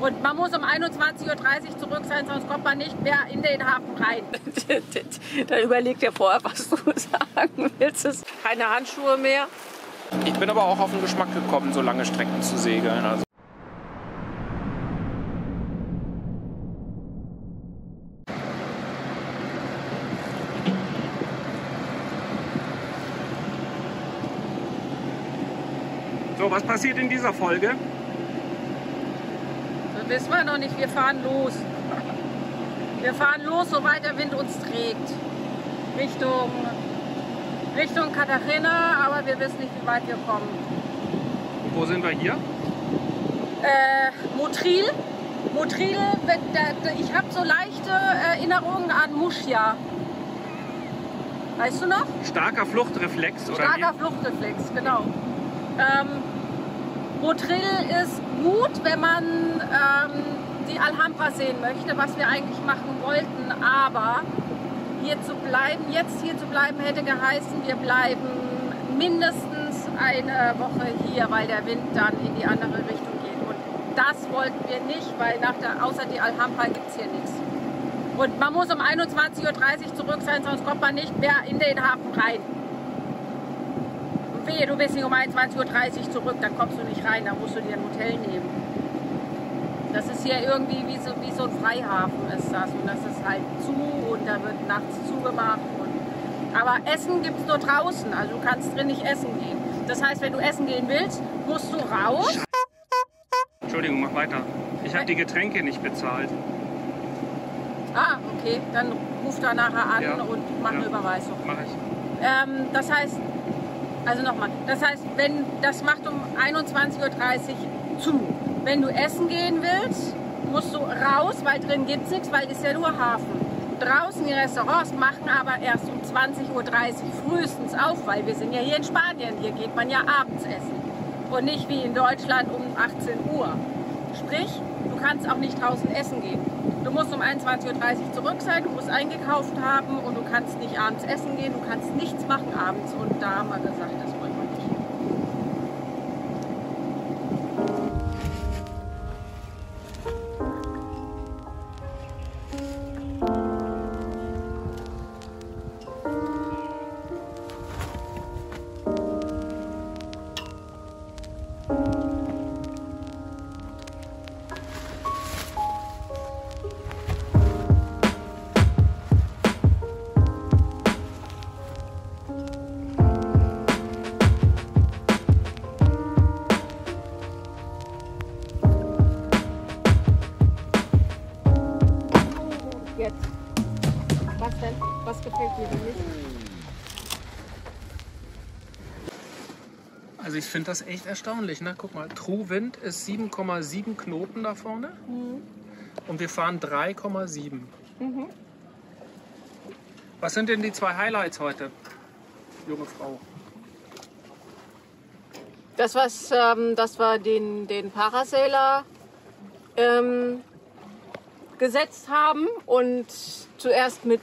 Und man muss um 21:30 Uhr zurück sein, sonst kommt man nicht mehr in den Hafen rein. Da überleg dir vorher, was du sagen willst. Keine Handschuhe mehr. Ich bin aber auch auf den Geschmack gekommen, so lange Strecken zu segeln. Also. So, was passiert in dieser Folge? Das wissen wir noch nicht, wir fahren los. Wir fahren los, soweit der Wind uns trägt. Richtung Cartagena, aber wir wissen nicht, wie weit wir kommen. Und wo sind wir hier? Motril. Motril, ich habe so leichte Erinnerungen an Murcia. Weißt du noch? Starker Fluchtreflex, oder? Starker Fluchtreflex, genau. Motril ist gut, wenn man die Alhambra sehen möchte, was wir eigentlich machen wollten, aber jetzt hier zu bleiben hätte geheißen, wir bleiben mindestens eine Woche hier, weil der Wind dann in die andere Richtung geht. Und das wollten wir nicht, weil außer die Alhambra gibt es hier nichts. Und man muss um 21:30 Uhr zurück sein, sonst kommt man nicht mehr in den Hafen rein. Und wehe, du bist nicht um 21:30 Uhr zurück, dann kommst du nicht rein, dann musst du dir ein Hotel nehmen. Das ist hier irgendwie wie so ein Freihafen ist das, und das ist halt zu und da wird nachts zugemacht. Aber Essen gibt es nur draußen, also du kannst drin nicht essen gehen. Das heißt, wenn du essen gehen willst, musst du raus. Entschuldigung, mach weiter. Ich habe die Getränke nicht bezahlt. Ah, okay, dann ruf da nachher an, ja, und mach eine Überweisung. Mach ich. Das heißt, also nochmal, das macht um 21:30 Uhr zu. Wenn du essen gehen willst, musst du raus, weil drin gibt es nichts, weil es ja nur Hafen. Draußen die Restaurants machen aber erst um 20:30 Uhr frühestens auf, weil wir sind ja hier in Spanien. Hier geht man ja abends essen und nicht wie in Deutschland um 18 Uhr. Sprich, du kannst auch nicht draußen essen gehen. Du musst um 21:30 Uhr zurück sein, du musst eingekauft haben und du kannst nicht abends essen gehen, du kannst nichts machen abends. Und da haben wir gesagt, das wollen wir nicht. Jetzt. Was denn? Was gefällt dir denn nicht? Also ich finde das echt erstaunlich. Ne? Guck mal, True Wind ist 7,7 Knoten da vorne. Mhm. Und wir fahren 3,7. Mhm. Was sind denn die zwei Highlights heute, junge Frau? Das, was wir den Parasailer gesetzt haben und zuerst mit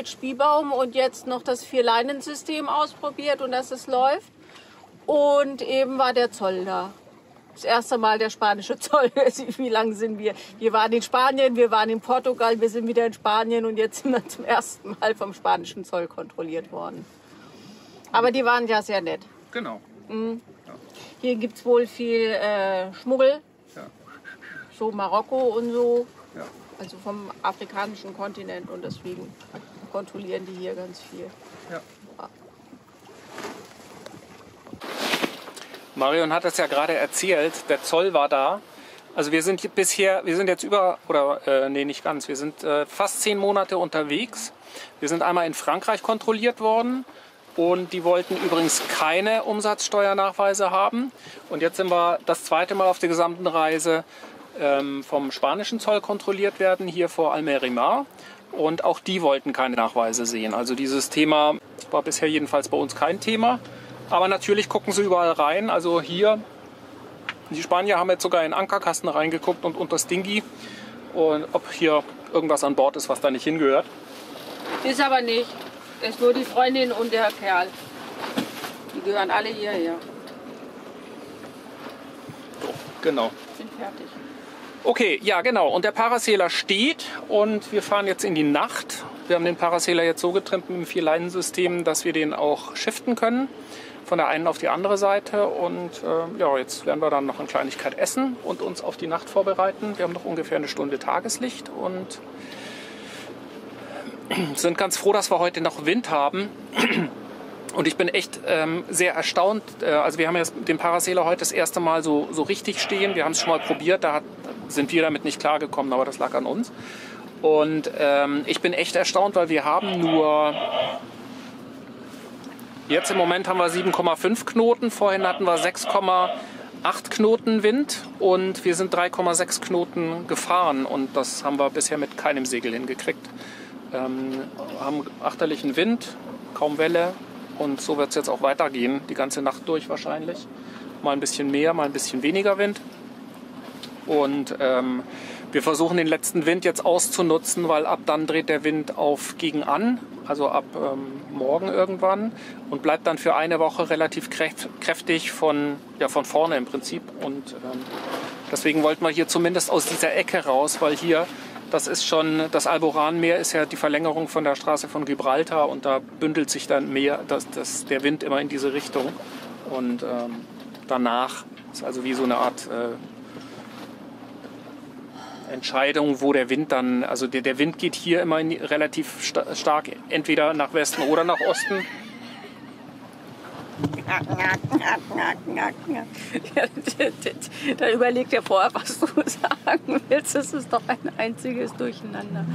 Spielbaum und jetzt noch das 4-Leinen-System ausprobiert und dass es läuft. Und eben war der Zoll da. Das erste Mal der spanische Zoll. Wie lange sind wir? Wir waren in Spanien, wir waren in Portugal, wir sind wieder in Spanien und jetzt sind wir zum ersten Mal vom spanischen Zoll kontrolliert worden. Aber die waren ja sehr nett. Genau. Mhm. Ja. Hier gibt es wohl viel Schmuggel. Ja. So Marokko und so. Ja. Also vom afrikanischen Kontinent, und deswegen kontrollieren die hier ganz viel. Ja. Marion hat es ja gerade erzählt, der Zoll war da. Also wir sind jetzt nicht ganz, wir sind fast 10 Monate unterwegs. Wir sind einmal in Frankreich kontrolliert worden und die wollten übrigens keine Umsatzsteuernachweise haben. Und jetzt sind wir das zweite Mal auf der gesamten Reise vom spanischen Zoll kontrolliert werden, hier vor Almerimar. Und auch die wollten keine Nachweise sehen. Also dieses Thema war bisher jedenfalls bei uns kein Thema. Aber natürlich gucken sie überall rein. Also hier, die Spanier haben jetzt sogar in Ankerkasten reingeguckt und unter das Dingi. Und ob hier irgendwas an Bord ist, was da nicht hingehört. Ist aber nicht. Ist nur die Freundin und der Kerl. Die gehören alle hierher. So, genau. Sind fertig. Okay, ja genau. Und der Parasailer steht und wir fahren jetzt in die Nacht. Wir haben den Parasailer jetzt so getrimmt mit dem 4-Leinensystem, dass wir den auch shiften können. Von der einen auf die andere Seite. Und ja, jetzt werden wir dann noch eine Kleinigkeit essen und uns auf die Nacht vorbereiten. Wir haben noch ungefähr eine Stunde Tageslicht und sind ganz froh, dass wir heute noch Wind haben. Und ich bin echt sehr erstaunt. Also wir haben jetzt den Parasailer heute das erste Mal so richtig stehen. Wir haben es schon mal probiert, da sind wir damit nicht klargekommen, aber das lag an uns. Und ich bin echt erstaunt, weil wir haben nur... Jetzt im Moment haben wir 7,5 Knoten. Vorhin hatten wir 6,8 Knoten Wind und wir sind 3,6 Knoten gefahren. Und das haben wir bisher mit keinem Segel hingekriegt. Haben achterlichen Wind, kaum Welle. Und so wird es jetzt auch weitergehen, die ganze Nacht durch wahrscheinlich. Mal ein bisschen mehr, mal ein bisschen weniger Wind. Und wir versuchen den letzten Wind jetzt auszunutzen, weil ab dann dreht der Wind auf gegen an, also ab morgen irgendwann. Und bleibt dann für eine Woche relativ kräftig von vorne im Prinzip. Und deswegen wollten wir hier zumindest aus dieser Ecke raus, weil hier... Das ist schon, das Alboranmeer ist ja die Verlängerung von der Straße von Gibraltar und da bündelt sich dann mehr, der Wind immer in diese Richtung. Und danach ist also wie so eine Art Entscheidung, wo der Wind dann, also der Wind geht hier immer relativ stark entweder nach Westen oder nach Osten. Ja, da überlegt er vorher, was du sagen willst. Das ist doch ein einziges Durcheinander.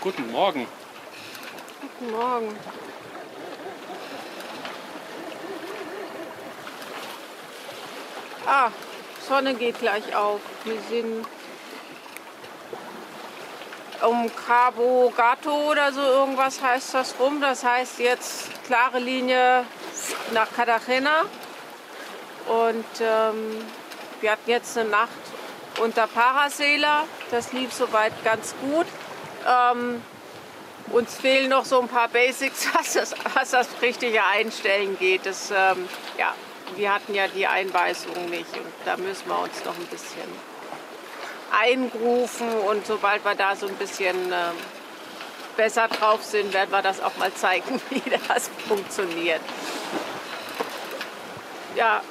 Guten Morgen. Guten Morgen. Ah, Sonne geht gleich auf. Wir sind um Cabo Gato oder so irgendwas heißt das rum. Das heißt jetzt klare Linie nach Cartagena. Und wir hatten jetzt eine Nacht unter Parasailer. Das lief soweit ganz gut. Uns fehlen noch so ein paar Basics, was das richtige Einstellen geht. Ja, wir hatten ja die Einweisung nicht und da müssen wir uns noch ein bisschen eingrufen. Und sobald wir da so ein bisschen besser drauf sind, werden wir das auch mal zeigen, wie das funktioniert. Ja,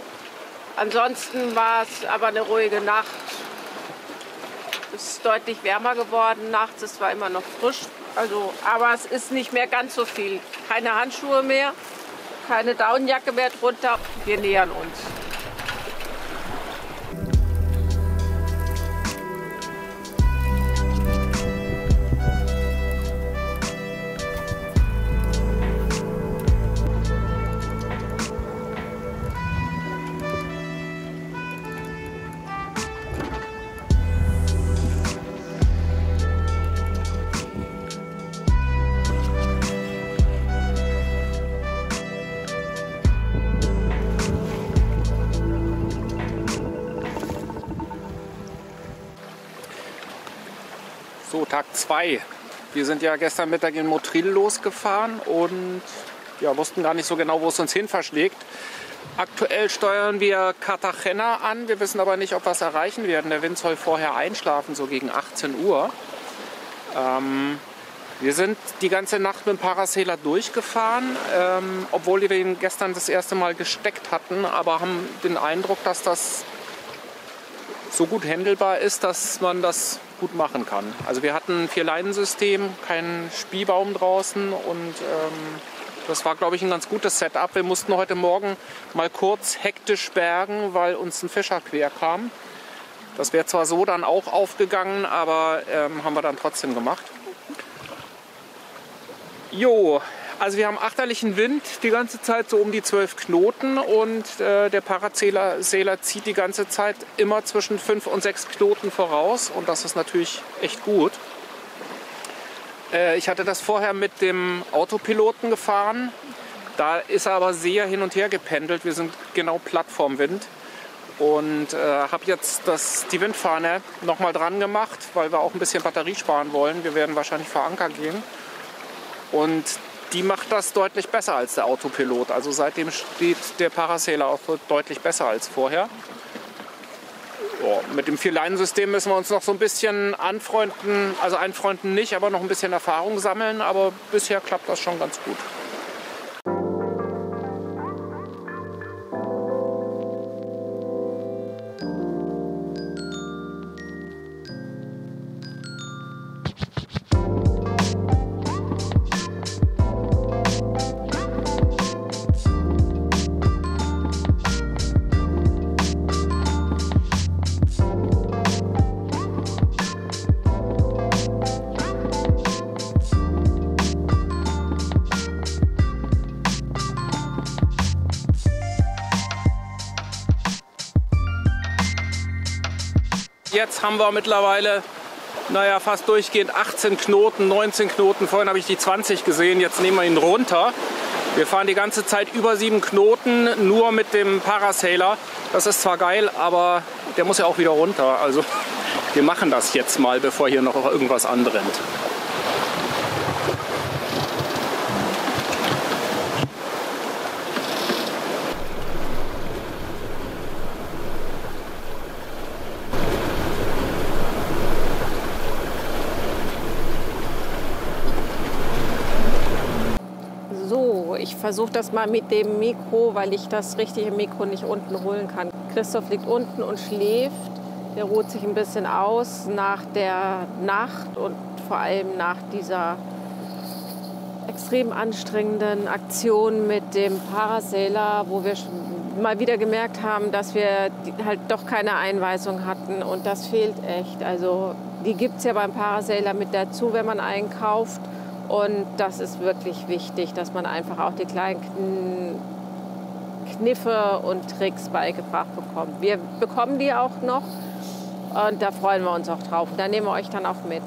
ansonsten war es aber eine ruhige Nacht. Es ist deutlich wärmer geworden nachts, es war immer noch frisch, aber es ist nicht mehr ganz so viel. Keine Handschuhe mehr, keine Daunenjacke mehr drunter. Wir nähern uns. So, Tag 2. Wir sind ja gestern Mittag in Motril losgefahren und ja, wussten gar nicht so genau, wo es uns hin verschlägt. Aktuell steuern wir Cartagena an. Wir wissen aber nicht, ob wir es erreichen werden. Der Wind soll vorher einschlafen, so gegen 18 Uhr. Wir sind die ganze Nacht mit dem Parasailer durchgefahren, obwohl wir ihn gestern das erste Mal gesteckt hatten, aber haben den Eindruck, dass das so gut handelbar ist, dass man das gut machen kann. Also wir hatten ein 4-Leinensystem, keinen Spielbaum draußen und das war, glaube ich, ein ganz gutes Setup. Wir mussten heute Morgen mal kurz hektisch bergen, weil uns ein Fischer quer kam. Das wäre zwar so dann auch aufgegangen, aber haben wir dann trotzdem gemacht. Jo, also wir haben achterlichen Wind, die ganze Zeit so um die 12 Knoten und der Parasailer zieht die ganze Zeit immer zwischen 5 und 6 Knoten voraus und das ist natürlich echt gut. Ich hatte das vorher mit dem Autopiloten gefahren, da ist er aber sehr hin und her gependelt, wir sind genau platt vorm Wind und habe jetzt die Windfahne nochmal dran gemacht, weil wir auch ein bisschen Batterie sparen wollen. Wir werden wahrscheinlich vor Anker gehen. Und die macht das deutlich besser als der Autopilot. Also seitdem steht der Parasailer auch deutlich besser als vorher. Ja, mit dem 4-Leinensystem müssen wir uns noch so ein bisschen anfreunden. Also einfreunden nicht, aber noch ein bisschen Erfahrung sammeln. Aber bisher klappt das schon ganz gut. Jetzt haben wir mittlerweile, naja, fast durchgehend 18 Knoten, 19 Knoten. Vorhin habe ich die 20 gesehen, jetzt nehmen wir ihn runter. Wir fahren die ganze Zeit über 7 Knoten, nur mit dem Parasailer. Das ist zwar geil, aber der muss ja auch wieder runter. Also wir machen das jetzt mal, bevor hier noch irgendwas anbrennt. Ich versuche das mal mit dem Mikro, weil ich das richtige Mikro nicht unten holen kann. Christoph liegt unten und schläft. Der ruht sich ein bisschen aus nach der Nacht und vor allem nach dieser extrem anstrengenden Aktion mit dem Parasailer, wo wir mal wieder gemerkt haben, dass wir halt doch keine Einweisung hatten und das fehlt echt. Also die gibt es ja beim Parasailer mit dazu, wenn man einkauft. Und das ist wirklich wichtig, dass man einfach auch die kleinen Kniffe und Tricks beigebracht bekommt. Wir bekommen die auch noch und da freuen wir uns auch drauf. Da nehmen wir euch dann auch mit.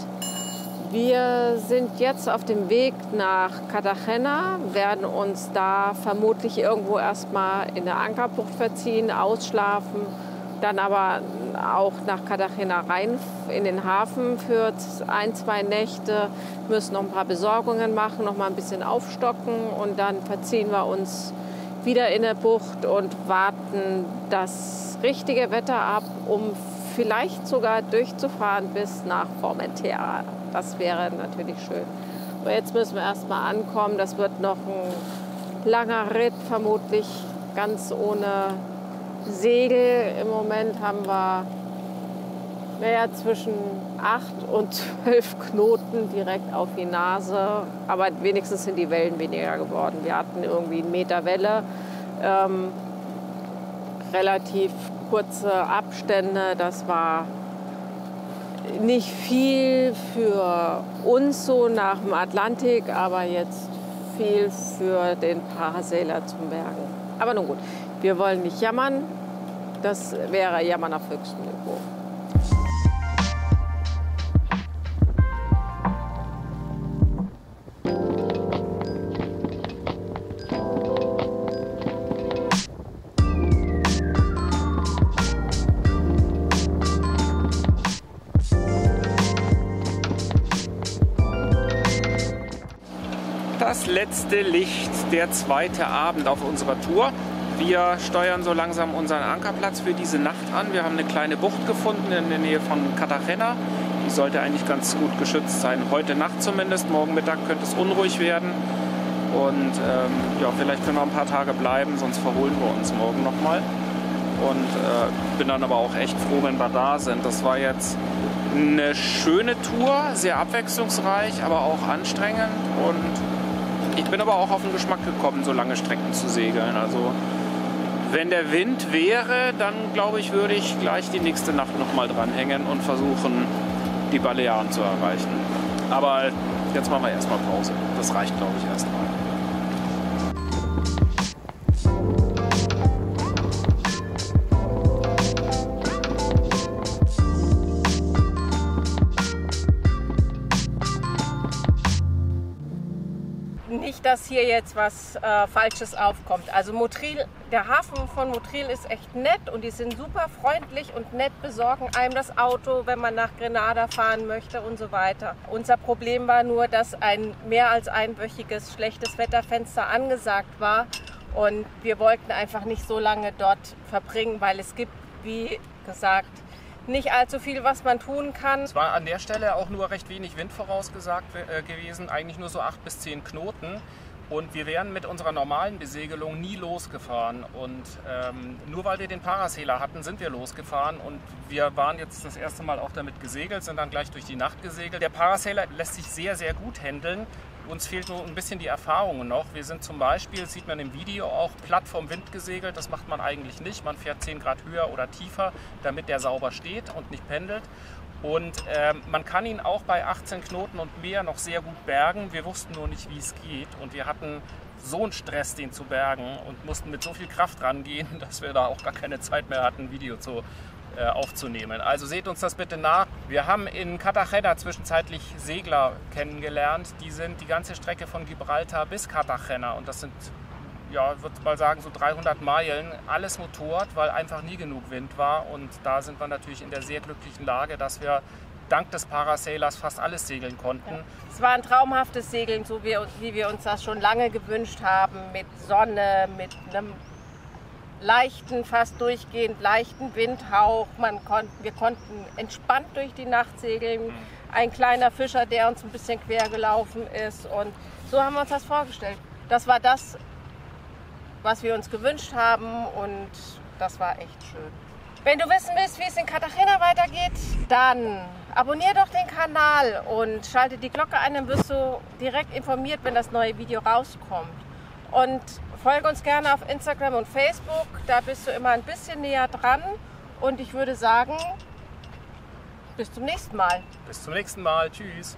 Wir sind jetzt auf dem Weg nach Cartagena, werden uns da vermutlich irgendwo erstmal in der Ankerbucht verziehen, ausschlafen, dann aber auch nach Cartagena rein in den Hafen für 1-2 Nächte, müssen noch ein paar Besorgungen machen, noch mal ein bisschen aufstocken und dann verziehen wir uns wieder in der Bucht und warten das richtige Wetter ab, um vielleicht sogar durchzufahren bis nach Formentera. Das wäre natürlich schön. Aber jetzt müssen wir erst mal ankommen. Das wird noch ein langer Ritt, vermutlich ganz ohne Segel. Im Moment haben wir zwischen 8 und 12 Knoten direkt auf die Nase. Aber wenigstens sind die Wellen weniger geworden. Wir hatten irgendwie 1 Meter Welle, relativ kurze Abstände. Das war nicht viel für uns so nach dem Atlantik, aber jetzt viel für den Parasailer zum Bergen. Aber nun gut, wir wollen nicht jammern. Das wäre Jammern auf höchstem Niveau. das letzte Licht, der zweite Abend auf unserer Tour. Wir steuern so langsam unseren Ankerplatz für diese Nacht an. Wir haben eine kleine Bucht gefunden in der Nähe von Cartagena. Die sollte eigentlich ganz gut geschützt sein. Heute Nacht zumindest. Morgen Mittag könnte es unruhig werden. Und ja, vielleicht können wir ein paar Tage bleiben, sonst verholen wir uns morgen nochmal. Und bin dann aber auch echt froh, wenn wir da sind. Das war jetzt eine schöne Tour, sehr abwechslungsreich, aber auch anstrengend. Und ich bin aber auch auf den Geschmack gekommen, so lange Strecken zu segeln. Also wenn der Wind wäre, dann glaube ich, würde ich gleich die nächste Nacht nochmal dranhängen und versuchen, die Balearen zu erreichen. Aber jetzt machen wir erstmal Pause. Das reicht, glaube ich, erstmal. Nicht, dass hier jetzt was Falsches aufkommt. Also Motril, der Hafen von Motril ist echt nett und die sind super freundlich und nett, besorgen einem das Auto, wenn man nach Grenada fahren möchte und so weiter. Unser Problem war nur, dass ein mehr als einwöchiges schlechtes Wetterfenster angesagt war und wir wollten einfach nicht so lange dort verbringen, weil es gibt, wie gesagt, nicht allzu viel, was man tun kann. Es war an der Stelle auch nur recht wenig Wind vorausgesagt gewesen, eigentlich nur so 8 bis 10 Knoten. Und wir wären mit unserer normalen Besegelung nie losgefahren. Und nur weil wir den Parasailer hatten, sind wir losgefahren. Und wir waren jetzt das erste Mal auch damit gesegelt, sind dann gleich durch die Nacht gesegelt. Der Parasailer lässt sich sehr, sehr gut handeln. Uns fehlt nur ein bisschen die Erfahrung noch. Wir sind zum Beispiel, sieht man im Video, auch platt vom Wind gesegelt. Das macht man eigentlich nicht. Man fährt 10 Grad höher oder tiefer, damit der sauber steht und nicht pendelt. Und man kann ihn auch bei 18 Knoten und mehr noch sehr gut bergen. Wir wussten nur nicht, wie es geht. Und wir hatten so einen Stress, den zu bergen und mussten mit so viel Kraft rangehen, dass wir da auch gar keine Zeit mehr hatten, ein Video aufzunehmen. Also seht uns das bitte nach. Wir haben in Cartagena zwischenzeitlich Segler kennengelernt. Die sind die ganze Strecke von Gibraltar bis Cartagena und das sind, ja, ich würde mal sagen, so 300 Meilen. Alles Motorrad, weil einfach nie genug Wind war und da sind wir natürlich in der sehr glücklichen Lage, dass wir dank des Parasailers fast alles segeln konnten. Ja. Es war ein traumhaftes Segeln, so wie wir uns das schon lange gewünscht haben, mit Sonne, mit einem leichten, fast durchgehend leichten Windhauch. Wir konnten entspannt durch die Nacht segeln. Ein kleiner Fischer, der uns ein bisschen quer gelaufen ist. Und so haben wir uns das vorgestellt. Das war das, was wir uns gewünscht haben und das war echt schön. Wenn du wissen willst, wie es in Cartagena weitergeht, dann abonniere doch den Kanal und schalte die Glocke ein, dann wirst du direkt informiert, wenn das neue Video rauskommt. Und folge uns gerne auf Instagram und Facebook, da bist du immer ein bisschen näher dran. Und ich würde sagen, bis zum nächsten Mal. Bis zum nächsten Mal. Tschüss.